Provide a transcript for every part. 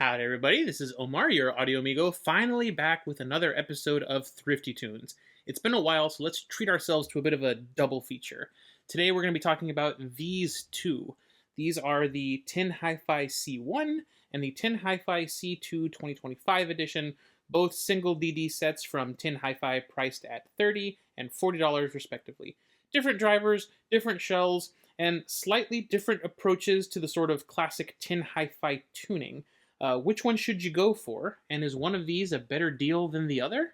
Howdy everybody, this is Omar, your audio amigo, finally back with another episode of Thrifty Tunes. It's been a while, so let's treat ourselves to a bit of a double feature. Today we're going to be talking about these two. These are the TinHiFi C1 and the TinHiFi C2 2025 edition, both single DD sets from TinHiFi priced at $30 and $40 respectively. Different drivers, different shells, and slightly different approaches to the sort of classic TinHiFi tuning. Which one should you go for, and is one of these a better deal than the other?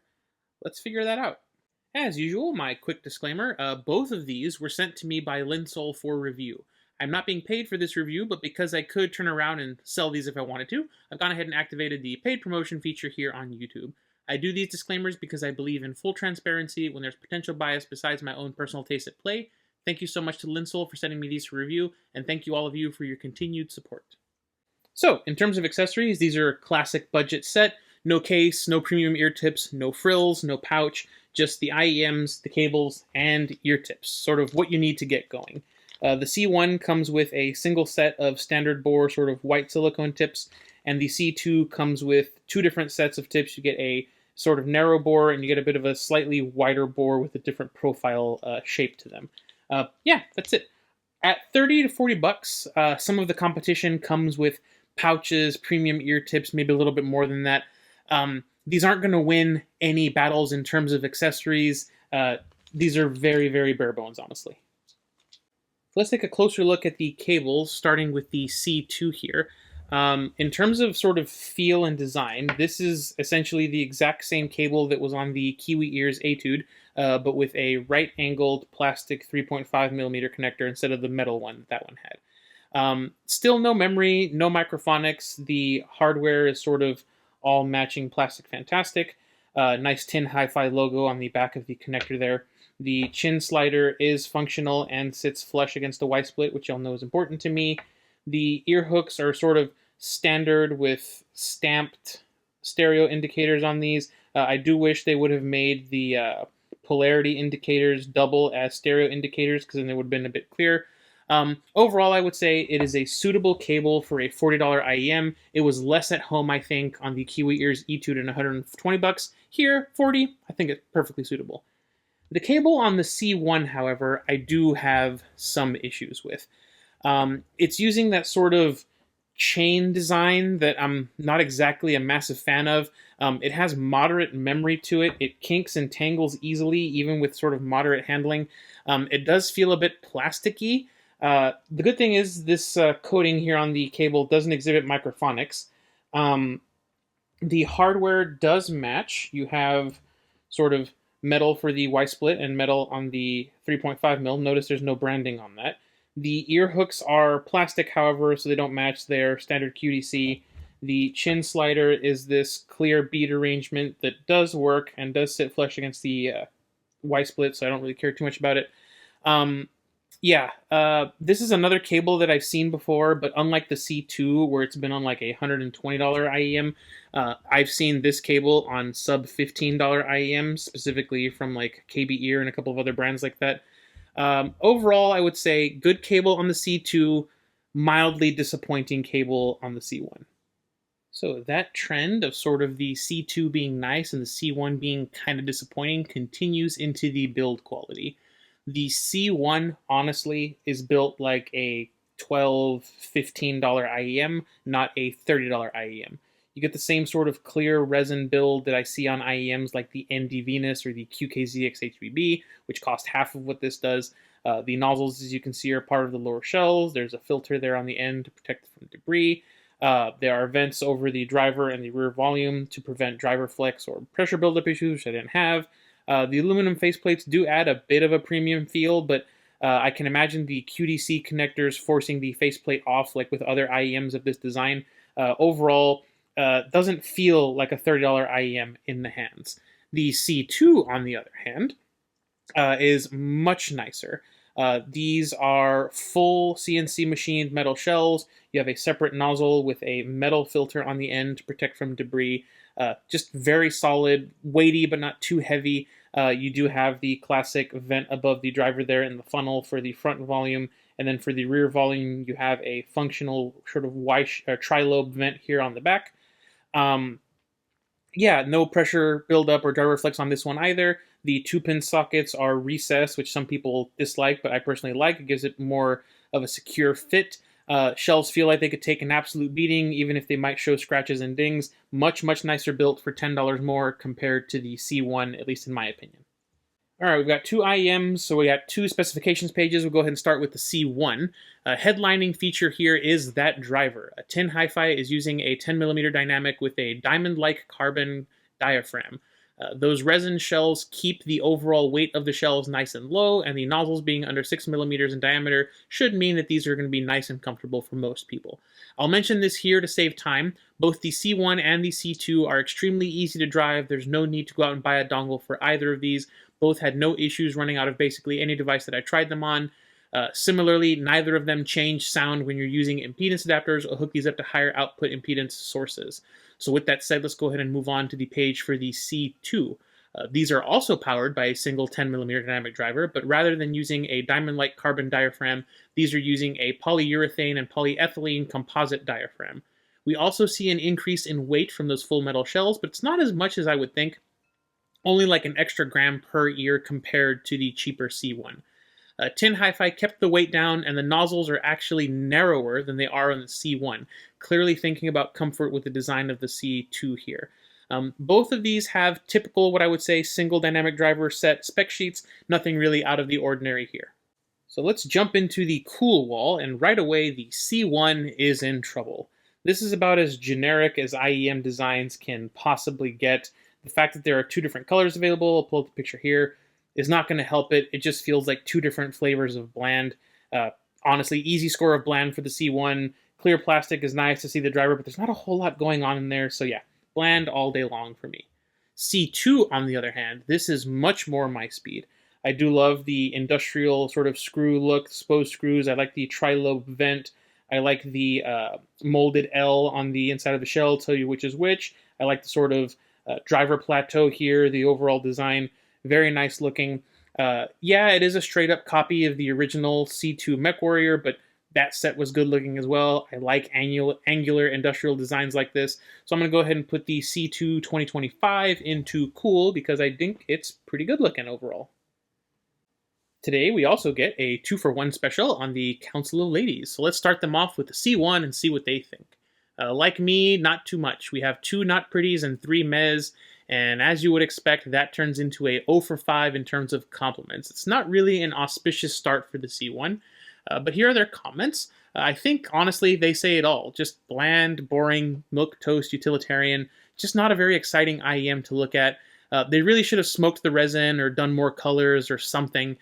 Let's figure that out. As usual, my quick disclaimer, both of these were sent to me by Linsol for review. I'm not being paid for this review, but because I could turn around and sell these if I wanted to, I've gone ahead and activated the paid promotion feature here on YouTube. I do these disclaimers because I believe in full transparency when there's potential bias besides my own personal taste at play. Thank you so much to Linsol for sending me these for review, and thank you all of you for your continued support. So, in terms of accessories, these are a classic budget set. No case, no premium ear tips, no frills, no pouch, just the IEMs, the cables, and ear tips. Sort of what you need to get going. The C1 comes with a single set of standard bore sort of white silicone tips, and the C2 comes with two different sets of tips. You get a sort of narrow bore, and you get a bit of a slightly wider bore with a different profile shape to them. Yeah, that's it. At 30 to 40 bucks, some of the competition comes with pouches, premium ear tips, maybe a little bit more than that. These aren't going to win any battles in terms of accessories. These are very, very bare bones, honestly. Let's take a closer look at the cables, starting with the C2 here. In terms of sort of feel and design, this is essentially the exact same cable that was on the Kiwi Ears Etude, but with a right-angled plastic 3.5mm connector instead of the metal one that one had. Still no memory, no microphonics. The hardware is sort of all matching plastic fantastic. Nice TinHiFi logo on the back of the connector there. The chin slider is functional and sits flush against the Y-split, which y'all know is important to me. The ear hooks are sort of standard with stamped stereo indicators on these. I do wish they would have made the polarity indicators double as stereo indicators, because then they would have been a bit clearer. Overall, I would say it is a suitable cable for a $40 IEM. It was less at home, I think, on the Kiwi Ears Etude and 120 bucks. Here, 40, I think it's perfectly suitable. The cable on the C1, however, I do have some issues with. It's using that sort of chain design that I'm not exactly a massive fan of. It has moderate memory to it. It kinks and tangles easily, even with sort of moderate handling. It does feel a bit plasticky. The good thing is this coating here on the cable doesn't exhibit microphonics. The hardware does match. You have sort of metal for the Y-split and metal on the 3.5mm. Notice there's no branding on that. The ear hooks are plastic, however, so they don't match their standard QDC. The chin slider is this clear bead arrangement that does work and does sit flush against the Y-split, so I don't really care too much about it. This is another cable that I've seen before, but unlike the C2, where it's been on like a $120 IEM, I've seen this cable on sub $15 IEM, specifically from like KB Ear and a couple of other brands like that. Overall, I would say good cable on the C2, mildly disappointing cable on the C1. So that trend of sort of the C2 being nice and the C1 being kind of disappointing continues into the build quality. The C1, honestly, is built like a $12, $15 IEM, not a $30 IEM. You get the same sort of clear resin build that I see on IEMs like the ND Venus or the QKZX HBB, which cost half of what this does. The nozzles, as you can see, are part of the lower shells. There's a filter there on the end to protect from debris. There are vents over the driver and the rear volume to prevent driver flex or pressure buildup issues, which I didn't have. The aluminum faceplates do add a bit of a premium feel, but I can imagine the QDC connectors forcing the faceplate off like with other IEMs of this design. Overall, doesn't feel like a $30 IEM in the hands. The C2, on the other hand, is much nicer. These are full CNC machined metal shells. You have a separate nozzle with a metal filter on the end to protect from debris. Just very solid, weighty but not too heavy. You do have the classic vent above the driver there in the funnel for the front volume, And then for the rear volume, you have a functional sort of tri-lobe vent here on the back. Yeah, no pressure buildup or driver flex on this one either. The 2-pin sockets are recessed, which some people dislike, but I personally like. It gives it more of a secure fit. Shelves feel like they could take an absolute beating, even if they might show scratches and dings. Much, much nicer built for $10 more compared to the C1, at least in my opinion. All right, we've got 2 IEMs, so we got 2 specifications pages. We'll go ahead and start with the C1. Headlining feature here is that driver. A TinHiFi is using a 10mm dynamic with a diamond-like carbon diaphragm. Those resin shells keep the overall weight of the shells nice and low, and the nozzles being under 6mm in diameter should mean that these are going to be nice and comfortable for most people. I'll mention this here to save time. Both the C1 and the C2 are extremely easy to drive. There's no need to go out and buy a dongle for either of these. Both had no issues running out of basically any device that I tried them on. Similarly, neither of them change sound when you're using impedance adapters or hook these up to higher output impedance sources. So with that said, let's go ahead and move on to the page for the C2. These are also powered by a single 10mm dynamic driver, but rather than using a diamond-like carbon diaphragm, these are using a polyurethane and polyethylene composite diaphragm. We also see an increase in weight from those full metal shells, but it's not as much as I would think. Only like an extra gram per ear compared to the cheaper C1. TinHiFi kept the weight down, and the nozzles are actually narrower than they are on the C1, clearly thinking about comfort with the design of the C2 here. Both of these have typical, what I would say, single dynamic driver set spec sheets, nothing really out of the ordinary here. So let's jump into the cool wall, and right away the C1 is in trouble. This is about as generic as IEM designs can possibly get. The fact that there are 2 different colors available, I'll pull up the picture here, is not going to help it. It just feels like 2 different flavors of bland. Honestly, easy score of bland for the C1. Clear plastic is nice to see the driver, but there's not a whole lot going on in there. So yeah, bland all day long for me. C2, on the other hand, this is much more my speed. I do love the industrial sort of screw look, exposed screws. I like the tri-lobe vent. I like the molded L on the inside of the shell, tell you which is which. I like the sort of driver plateau here, the overall design, very nice looking. Yeah, it is a straight up copy of the original C2 MechWarrior, but that set was good looking as well. I like angular industrial designs like this. So I'm going to go ahead and put the C2 2025 into cool because I think it's pretty good looking overall. Today we also get a 2-for-1 special on the Council of Ladies. So let's start them off with the C1 and see what they think. Like me, not too much. We have 2 not pretties and 3 mez, and as you would expect, that turns into a 0 for 5 in terms of compliments. It's not really an auspicious start for the C1, but here are their comments. I think, honestly, they say it all. Just bland, boring, milquetoast utilitarian, just not a very exciting IEM to look at. They really should have smoked the resin or done more colors or something,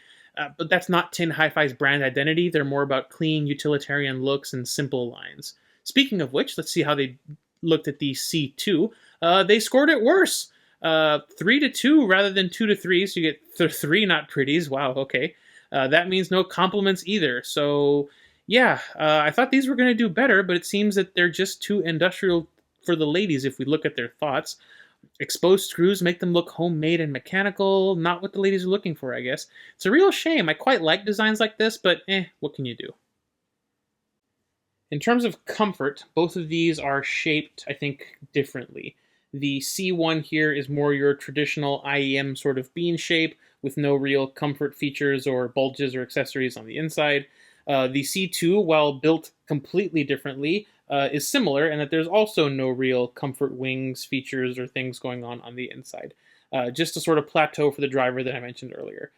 but that's not TinHiFi's brand identity. They're more about clean, utilitarian looks and simple lines. Speaking of which, let's see how they looked at the C2. They scored it worse. 3-2 rather than 2-3, so you get 3 not pretties. Wow, okay. That means no compliments either. So, yeah, I thought these were going to do better, but it seems that they're just too industrial for the ladies if we look at their thoughts. Exposed screws make them look homemade and mechanical, not what the ladies are looking for, I guess. It's a real shame. I quite like designs like this, but what can you do? In terms of comfort, both of these are shaped, I think, differently. The C1 here is more your traditional IEM sort of bean shape with no real comfort features or bulges or accessories on the inside. The C2, while built completely differently, is similar in that there's also no real comfort wings, features, or things going on the inside. Just a sort of plateau for the driver that I mentioned earlier.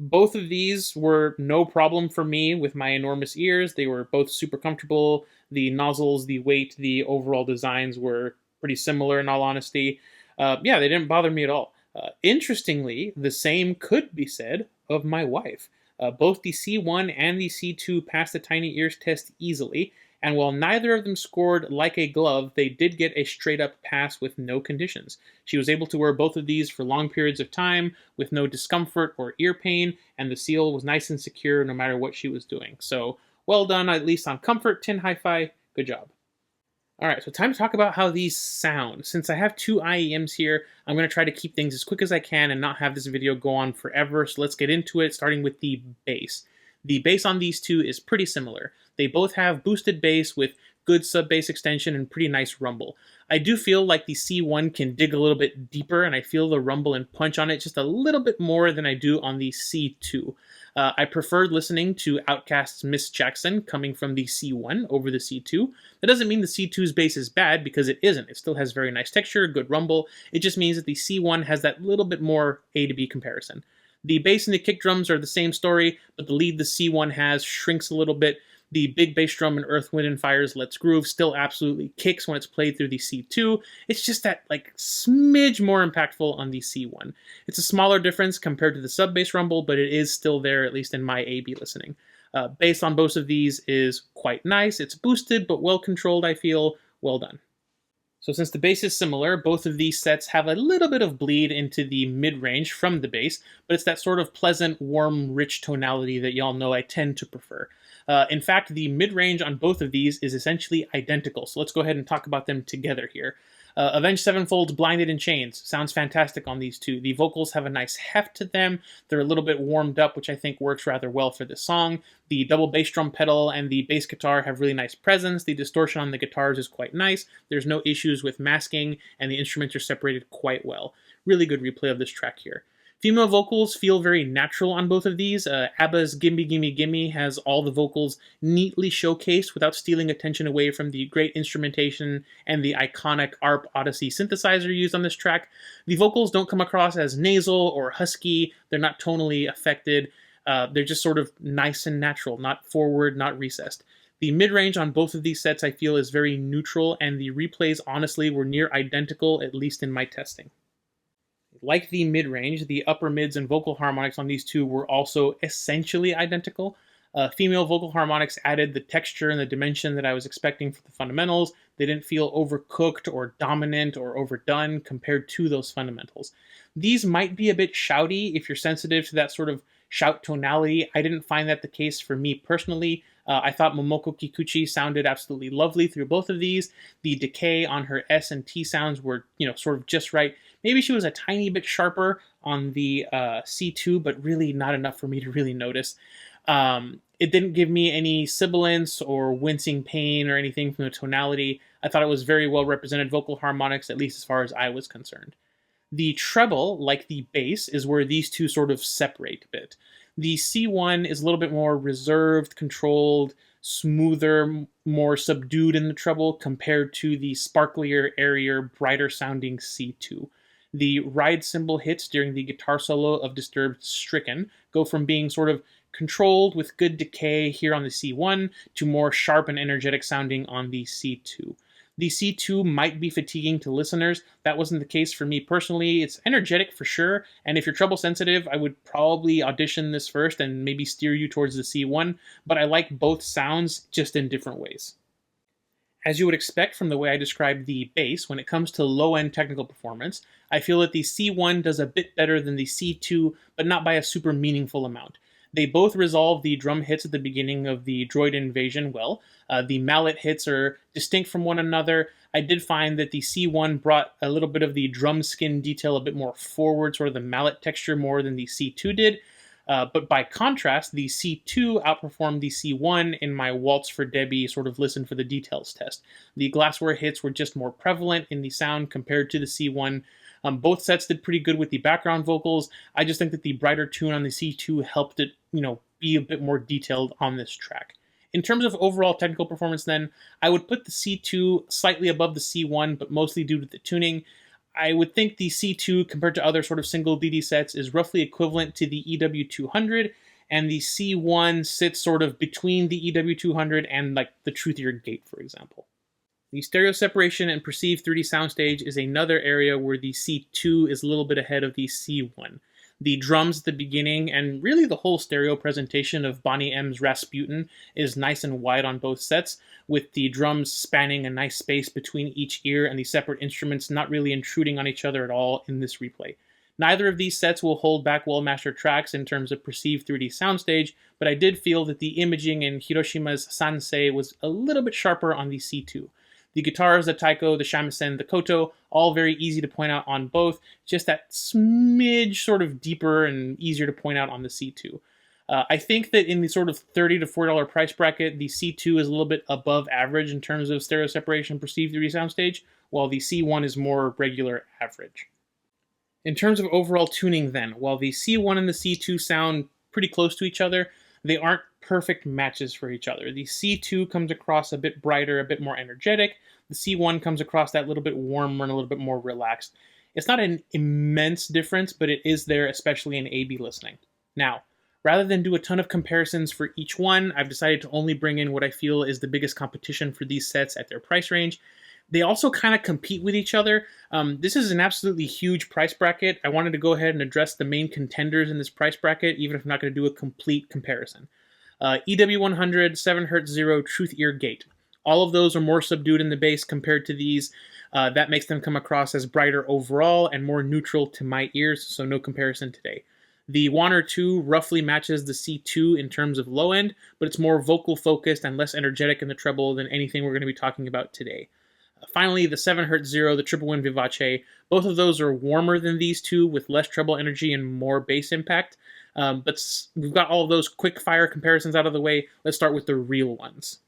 Both of these were no problem for me with my enormous ears. They were both super comfortable. The nozzles, the weight, the overall designs were pretty similar in all honesty. Yeah, they didn't bother me at all. Interestingly, the same could be said of my wife. Both the C1 and the C2 passed the tiny ears test easily, and while neither of them scored like a glove, they did get a straight-up pass with no conditions. She was able to wear both of these for long periods of time with no discomfort or ear pain, and the seal was nice and secure no matter what she was doing. So, well done, at least on comfort, TinHiFi. Good job. Alright, so time to talk about how these sound. Since I have 2 IEMs here, I'm going to try to keep things as quick as I can and not have this video go on forever, so let's get into it, starting with the bass. The bass on these two is pretty similar. They both have boosted bass with good sub-bass extension and pretty nice rumble. I do feel like the C1 can dig a little bit deeper, and I feel the rumble and punch on it just a little bit more than I do on the C2. I preferred listening to Outkast's Miss Jackson coming from the C1 over the C2. That doesn't mean the C2's bass is bad, because it isn't. It still has very nice texture, good rumble. It just means that the C1 has that little bit more A to B comparison. The bass and the kick drums are the same story, but the lead the C1 has shrinks a little bit. The big bass drum in Earth, Wind & Fire's Let's Groove still absolutely kicks when it's played through the C2. It's just that like smidge more impactful on the C1. It's a smaller difference compared to the sub-bass rumble, but it is still there, at least in my A-B listening. Bass on both of these is quite nice. It's boosted, but well controlled, I feel. Well done. So since the bass is similar, both of these sets have a little bit of bleed into the mid-range from the bass, but it's that sort of pleasant, warm, rich tonality that y'all know I tend to prefer. In fact, the mid-range on both of these is essentially identical, so let's go ahead and talk about them together here. Avenged Sevenfold's Blinded in Chains sounds fantastic on these two. The vocals have a nice heft to them. They're a little bit warmed up, which I think works rather well for this song. The double bass drum pedal and the bass guitar have really nice presence. The distortion on the guitars is quite nice. There's no issues with masking, and the instruments are separated quite well. Really good replay of this track here. Female vocals feel very natural on both of these. ABBA's Gimme Gimme Gimme has all the vocals neatly showcased without stealing attention away from the great instrumentation and the iconic ARP Odyssey synthesizer used on this track. The vocals don't come across as nasal or husky. They're not tonally affected. They're just sort of nice and natural, not forward, not recessed. The mid-range on both of these sets I feel is very neutral, and the replays honestly were near identical, at least in my testing. Like the mid-range, the upper mids and vocal harmonics on these two were also essentially identical. Female vocal harmonics added the texture and the dimension that I was expecting for the fundamentals. They didn't feel overcooked or dominant or overdone compared to those fundamentals. These might be a bit shouty if you're sensitive to that sort of shout tonality. I didn't find that the case for me personally. I thought Momoko Kikuchi sounded absolutely lovely through both of these. The decay on her S and T sounds were, sort of just right. Maybe she was a tiny bit sharper on the C2, but really not enough for me to really notice. It didn't give me any sibilance or wincing pain or anything from the tonality. I thought it was very well represented vocal harmonics, at least as far as I was concerned. The treble, like the bass, is where these two sort of separate a bit. The C1 is a little bit more reserved, controlled, smoother, more subdued in the treble compared to the sparklier, airier, brighter sounding C2. The ride cymbal hits during the guitar solo of Disturbed's Stricken go from being sort of controlled with good decay here on the C1 to more sharp and energetic sounding on the C2. The C2 might be fatiguing to listeners. That wasn't the case for me personally. It's energetic for sure, and if you're treble sensitive, I would probably audition this first and maybe steer you towards the C1, but I like both sounds just in different ways. As you would expect from the way I described the bass, when it comes to low-end technical performance, I feel that the C1 does a bit better than the C2, but not by a super meaningful amount. They both resolve the drum hits at the beginning of the droid invasion well. The mallet hits are distinct from one another. I did find that the C1 brought a little bit of the drum skin detail a bit more forward, sort of the mallet texture more than the C2 did. But by contrast, the C2 outperformed the C1 in my Waltz for Debbie sort of listen for the details test. The glassware hits were just more prevalent in the sound compared to the C1. Both sets did pretty good with the background vocals. I just think that the brighter tune on the C2 helped it, be a bit more detailed on this track. In terms of overall technical performance then, I would put the C2 slightly above the C1, but mostly due to the tuning. I would think the C2, compared to other sort of single DD sets, is roughly equivalent to the EW200, and the C1 sits sort of between the EW200 and like the Truthier Gate, for example. The stereo separation and perceived 3D soundstage is another area where the C2 is a little bit ahead of the C1. The drums at the beginning, and really the whole stereo presentation of Bonnie M's Rasputin, is nice and wide on both sets, with the drums spanning a nice space between each ear and the separate instruments not really intruding on each other at all in this replay. Neither of these sets will hold back well-mastered tracks in terms of perceived 3D soundstage, but I did feel that the imaging in Hiroshima's Sansei was a little bit sharper on the C2. The guitars, the taiko, the shamisen, the koto, all very easy to point out on both, just that smidge sort of deeper and easier to point out on the C2. I think that in the sort of $30 to $40 price bracket, the C2 is a little bit above average in terms of stereo separation perceived through the soundstage, while the C1 is more regular average. In terms of overall tuning then, while the C1 and the C2 sound pretty close to each other, they aren't perfect matches for each other. The C2 comes across a bit brighter, a bit more energetic. The C1 comes across that little bit warmer and a little bit more relaxed. It's not an immense difference, but it is there, especially in A/B listening. Now, rather than do a ton of comparisons for each one, I've decided to only bring in what I feel is the biggest competition for these sets at their price range. They also kind of compete with each other. This is an absolutely huge price bracket. I wanted to go ahead and address the main contenders in this price bracket, even if I'm not going to do a complete comparison. EW100, 7Hz Zero, Truth Ear Gate. All of those are more subdued in the bass compared to these. That makes them come across as brighter overall and more neutral to my ears, so no comparison today. The Warner 2 roughly matches the C2 in terms of low end, but it's more vocal focused and less energetic in the treble than anything we're going to be talking about today. Finally, the 7Hz Zero, the Triple Win Vivace, both of those are warmer than these two with less treble energy and more bass impact. But we've got all of those quick fire comparisons out of the way. Let's start with the real ones.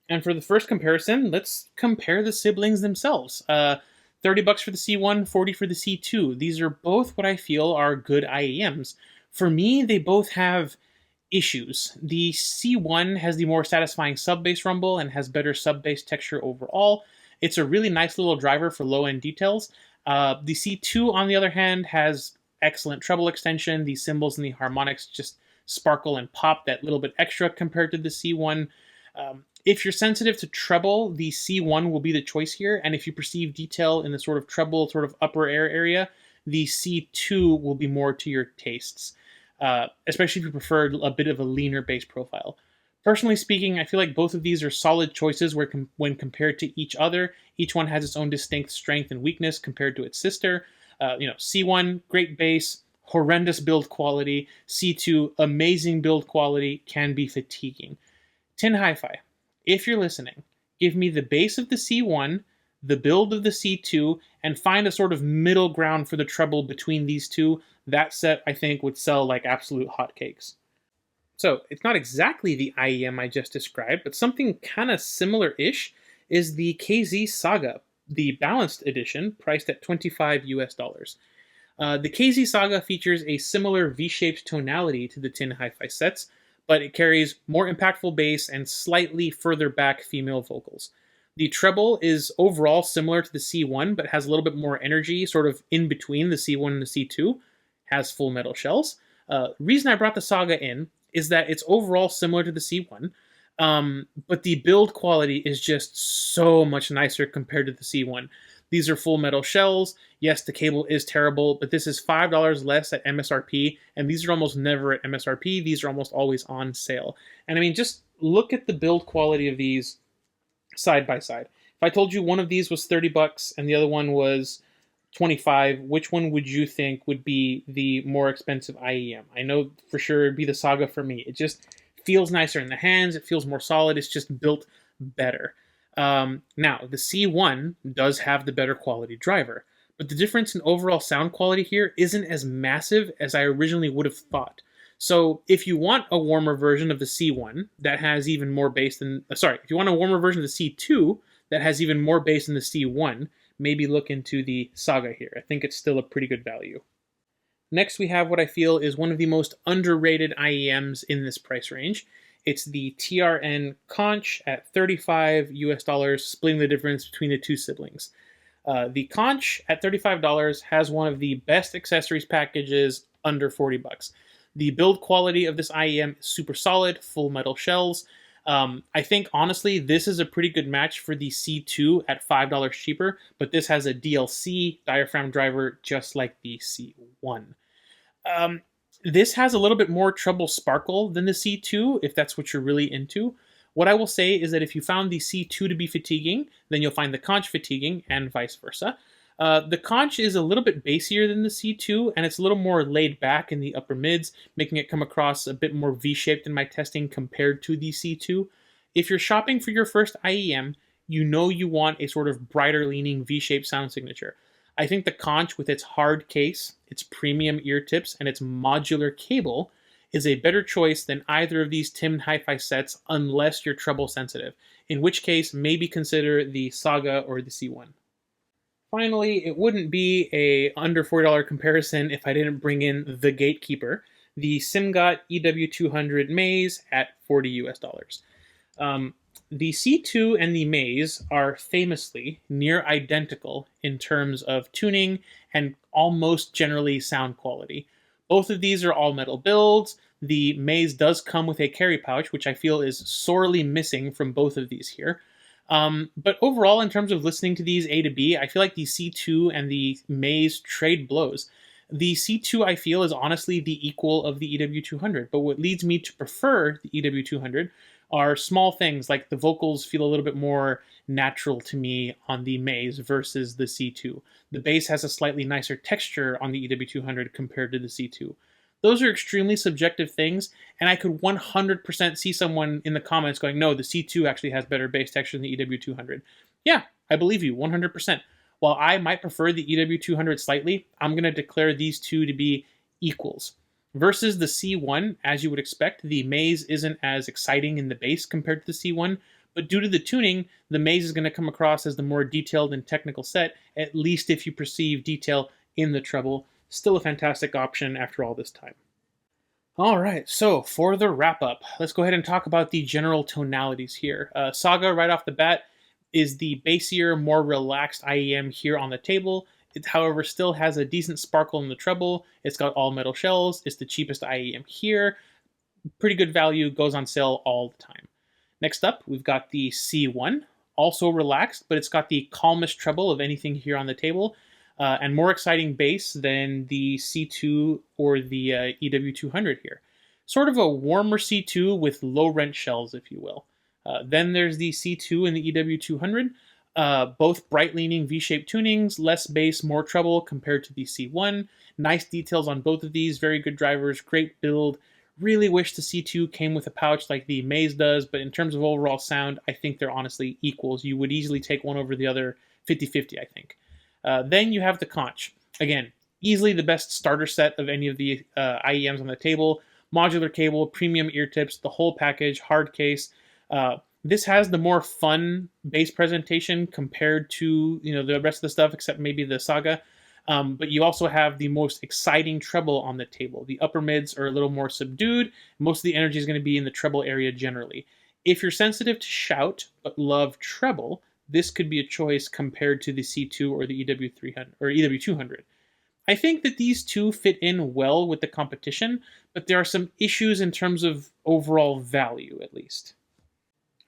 And for the first comparison, let's compare the siblings themselves. $30 for the C1, $40 for the C2. These are both what I feel are good IEMs. For me, they both have issues. The C1 has the more satisfying sub-bass rumble and has better sub-bass texture overall. It's a really nice little driver for low-end details. The C2, on the other hand, has excellent treble extension. The cymbals and the harmonics just sparkle and pop that little bit extra compared to the C1. If you're sensitive to treble, the C1 will be the choice here, and if you perceive detail in the sort of treble, sort of upper air area, the C2 will be more to your tastes, especially if you prefer a bit of a leaner bass profile. Personally speaking, I feel like both of these are solid choices when compared to each other. Each one has its own distinct strength and weakness compared to its sister. C1, great bass, horrendous build quality. C2, amazing build quality, can be fatiguing. TinHiFi, if you're listening, give me the bass of the C1, the build of the C2, and find a sort of middle ground for the treble between these two. That set, I think, would sell like absolute hotcakes. So, it's not exactly the IEM I just described, but something kind of similar-ish is the KZ Saga, the Balanced edition, priced at $25 US. The KZ Saga features a similar V-shaped tonality to the TinHiFi sets, but it carries more impactful bass and slightly further back female vocals. The treble is overall similar to the C1, but has a little bit more energy, sort of in between the C1 and the C2, has full metal shells. Reason I brought the Saga in is that it's overall similar to the C1, but the build quality is just so much nicer compared to the C1. These are full metal shells. Yes, the cable is terrible, but this is $5 less at MSRP, and these are almost never at MSRP. These are almost always on sale. And I mean, just look at the build quality of these side by side. If I told you one of these was $30 and the other one was $25, which one would you think would be the more expensive IEM? I know for sure it'd be the Saga for me. It just feels nicer in the hands. It feels more solid. It's just built better. Now, the C1 does have the better quality driver, but the difference in overall sound quality here isn't as massive as I originally would have thought. So if you want a warmer version of the C1 that has even more bass than, if you want a warmer version of the C2 that has even more bass than the C1, maybe look into the Saga here. I think it's still a pretty good value. Next, we have what I feel is one of the most underrated IEMs in this price range. It's the TRN Conch at $35 US, splitting the difference between the two siblings. The Conch at $35 has one of the best accessories packages under $40. The build quality of this IEM is super solid, full metal shells. I think, honestly, this is a pretty good match for the C2 at $5 cheaper, but this has a DLC diaphragm driver just like the C1. This has a little bit more treble sparkle than the C2, if that's what you're really into. What I will say is that if you found the C2 to be fatiguing, then you'll find the Conch fatiguing, and vice versa. The Conch is a little bit bassier than the C2, and it's a little more laid back in the upper mids, making it come across a bit more V-shaped in my testing compared to the C2. If you're shopping for your first IEM, you know you want a sort of brighter leaning V-shaped sound signature. I think the Conch, with its hard case, its premium ear tips, and its modular cable, is a better choice than either of these TinHiFi sets unless you're treble sensitive, in which case maybe consider the Saga or the C1. Finally, it wouldn't be a under $40 comparison if I didn't bring in the gatekeeper, the Simgot EW200 Maze at $40 US. The C2 and the Maze are famously near identical in terms of tuning and almost generally sound quality. Both of these are all metal builds. The Maze does come with a carry pouch, which I feel is sorely missing from both of these here. But overall, in terms of listening to these A to B, I feel like the C2 and the Maze trade blows. The C2, I feel, is honestly the equal of the EW200, but what leads me to prefer the EW200 are small things like the vocals feel a little bit more natural to me on the Maze versus the C2. The bass has a slightly nicer texture on the EW200 compared to the C2. Those are extremely subjective things, and I could 100% see someone in the comments going, no, the C2 actually has better bass texture than the EW200. Yeah, I believe you, 100%. While I might prefer the EW200 slightly, I'm going to declare these two to be equals. Versus the C1, as you would expect, the Maze isn't as exciting in the bass compared to the C1, but due to the tuning, the Maze is going to come across as the more detailed and technical set, at least if you perceive detail in the treble. Still a fantastic option after all this time. Alright, so for the wrap-up, let's go ahead and talk about the general tonalities here. Saga, right off the bat, is the bassier, more relaxed IEM here on the table. It, however, still has a decent sparkle in the treble. It's got all metal shells. It's the cheapest IEM here. Pretty good value, goes on sale all the time. Next up, we've got the C1, also relaxed, but it's got the calmest treble of anything here on the table, and more exciting bass than the C2 or the EW200 here. Sort of a warmer C2 with low rent shells, if you will. Then there's the C2 and the EW200, both bright-leaning V-shaped tunings, less bass, more treble compared to the C1. Nice details on both of these, very good drivers, great build. Really wish the C2 came with a pouch like the Maze does, but in terms of overall sound, I think they're honestly equals. You would easily take one over the other 50-50, I think. Then you have the Conch. Again, easily the best starter set of any of the IEMs on the table. Modular cable, premium ear tips, the whole package, hard case. This has the more fun bass presentation compared to the rest of the stuff, except maybe the Saga. But you also have the most exciting treble on the table. The upper mids are a little more subdued. Most of the energy is going to be in the treble area generally. If you're sensitive to shout but love treble, this could be a choice compared to the C2 or the EW300 or EW200. I think that these two fit in well with the competition, but there are some issues in terms of overall value, at least.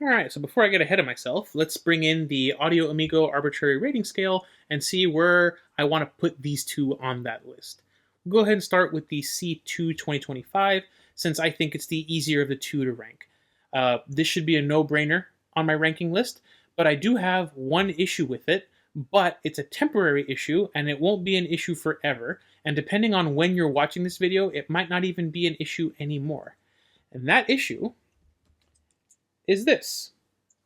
Alright, so before I get ahead of myself, let's bring in the Audio Amigo Arbitrary rating scale and see where I want to put these two on that list. We'll go ahead and start with the C2 2025, since I think it's the easier of the two to rank. This should be a no-brainer on my ranking list, but I do have one issue with it, but it's a temporary issue, and it won't be an issue forever, and depending on when you're watching this video, it might not even be an issue anymore. And that issue is this.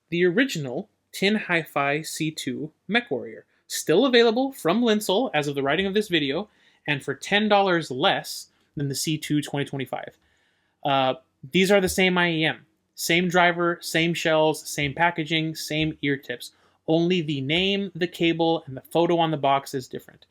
The original TinHiFi C2 MechWarrior. Still available from Linsol as of the writing of this video, and for $10 less than the C2 2025. These are the same IEM. Same driver, same shells, same packaging, same ear tips. Only the name, the cable, and the photo on the box is different.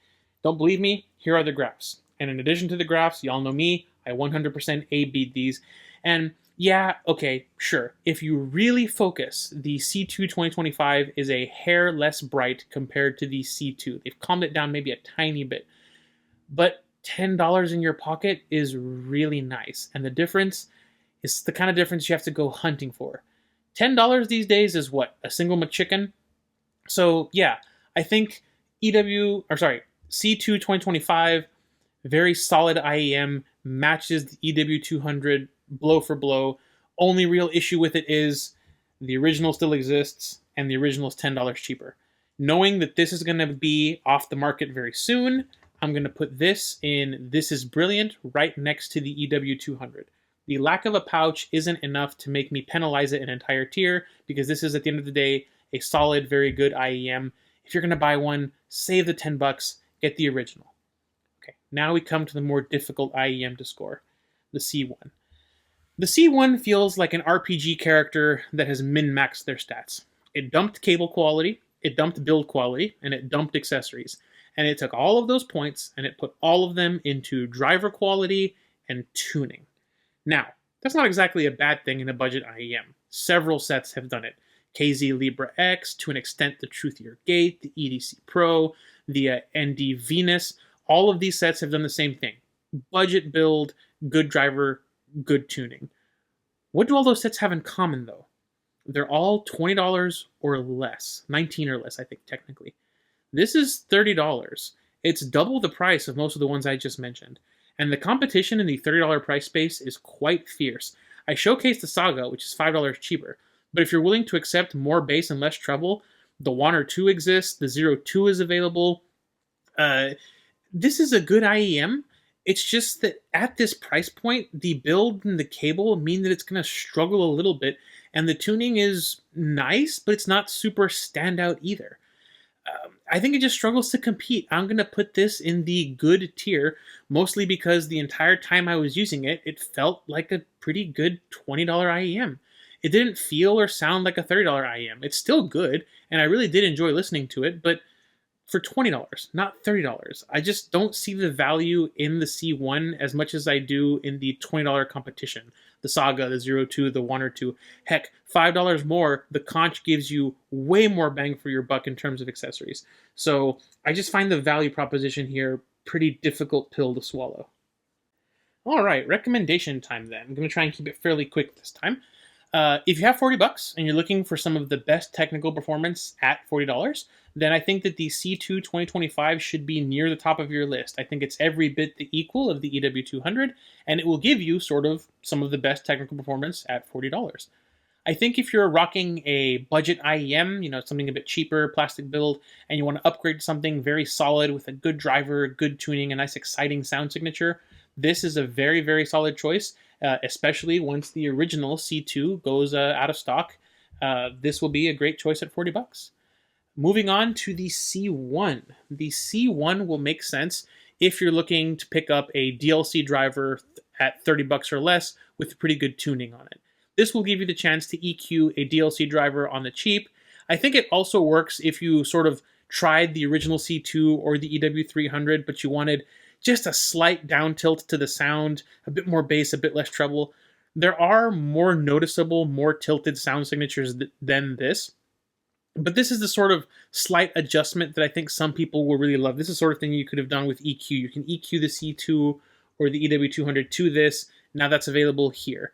Don't believe me? Here are the graphs. And in addition to the graphs, y'all know me, I 100% A-B'd these. And yeah, okay, sure. If you really focus, the C2 2025 is a hair less bright compared to the C2. They've calmed it down maybe a tiny bit. But $10 in your pocket is really nice. And the difference is the kind of difference you have to go hunting for. $10 these days is what? A single McChicken? So yeah, I think C2 2025, very solid IEM, matches the EW200 blow for blow. Only real issue with it is the original still exists, and the original is $10 cheaper. Knowing that this is going to be off the market very soon, I'm going to put this in This Is Brilliant right next to the EW200. The lack of a pouch isn't enough to make me penalize it an entire tier, because this is, at the end of the day, a solid, very good IEM. If you're going to buy one, save the $10, get the original. Okay, now we come to the more difficult IEM to score, the C1. The C1 feels like an RPG character that has min-maxed their stats. It dumped cable quality, it dumped build quality, and it dumped accessories. And it took all of those points and it put all of them into driver quality and tuning. Now, that's not exactly a bad thing in a budget IEM. Several sets have done it. KZ Libra X, to an extent the Truthier Gate, the EDC Pro, the ND Venus, all of these sets have done the same thing. Budget build, good driver, good tuning. What do all those sets have in common though? They're all $20 or less, 19 or less I think technically. This is $30. It's double the price of most of the ones I just mentioned. And the competition in the $30 price space is quite fierce. I showcased the Saga, which is $5 cheaper, but if you're willing to accept more bass and less treble, the 1 or 2 exists, the 02 is available. This is a good IEM. It's just that at this price point, the build and the cable mean that it's going to struggle a little bit, and the tuning is nice, but it's not super standout either. I think it just struggles to compete. I'm going to put this in the good tier, mostly because the entire time I was using it, it felt like a pretty good $20 IEM. It didn't feel or sound like a $30 IEM. It's still good, and I really did enjoy listening to it, but for $20, not $30. I just don't see the value in the C1 as much as I do in the $20 competition. The Saga, the 02, the 1 or 2. Heck, $5 more, the Conch gives you way more bang for your buck in terms of accessories. So I just find the value proposition here pretty difficult pill to swallow. All right, recommendation time then. I'm going to try and keep it fairly quick this time. If you have $40 and you're looking for some of the best technical performance at $40, then I think that the C2 2025 should be near the top of your list. I think it's every bit the equal of the EW200, and it will give you sort of some of the best technical performance at $40. I think if you're rocking a budget IEM, something a bit cheaper, plastic build, and you want to upgrade to something very solid with a good driver, good tuning, a nice exciting sound signature, this is a very, very solid choice. Especially once the original C2 goes out of stock. This will be a great choice at $40. Moving on to the C1. The C1 will make sense if you're looking to pick up a DLC driver at $30 or less with pretty good tuning on it. This will give you the chance to EQ a DLC driver on the cheap. I think it also works if you sort of tried the original C2 or the EW300, but you wanted just a slight down tilt to the sound, a bit more bass, a bit less treble. There are more noticeable, more tilted sound signatures than this. But this is the sort of slight adjustment that I think some people will really love. This is the sort of thing you could have done with EQ. You can EQ the C2 or the EW200 to this. Now that's available here.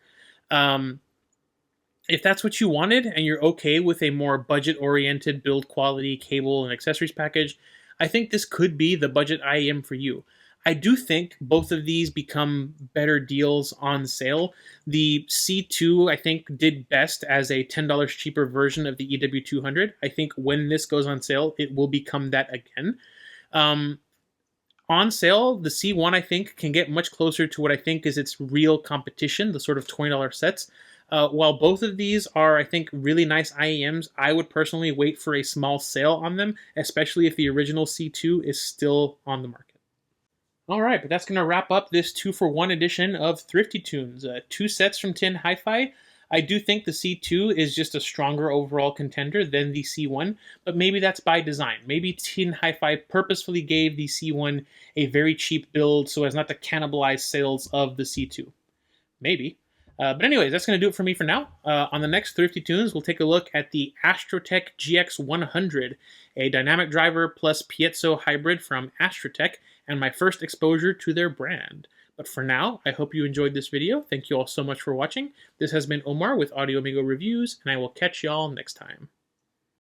If that's what you wanted and you're okay with a more budget-oriented build quality cable and accessories package, I think this could be the budget IEM for you. I do think both of these become better deals on sale. The C2, I think, did best as a $10 cheaper version of the EW200. I think when this goes on sale, it will become that again. On sale, the C1, I think, can get much closer to what I think is its real competition, the sort of $20 sets. While both of these are, I think, really nice IEMs, I would personally wait for a small sale on them, especially if the original C2 is still on the market. All right, but that's going to wrap up this 2-for-1 edition of Thrifty Tunes. 2 sets from TinHiFi. I do think the C2 is just a stronger overall contender than the C1, but maybe that's by design. Maybe TinHiFi purposefully gave the C1 a very cheap build so as not to cannibalize sales of the C2. Maybe. But anyways, that's going to do it for me for now. On the next Thrifty Tunes, we'll take a look at the Astrotech GX100, a dynamic driver plus piezo hybrid from Astrotech, and my first exposure to their brand. But for now, I hope you enjoyed this video. Thank you all so much for watching. This has been Omar with AudioAmigoReviews, and I will catch y'all next time.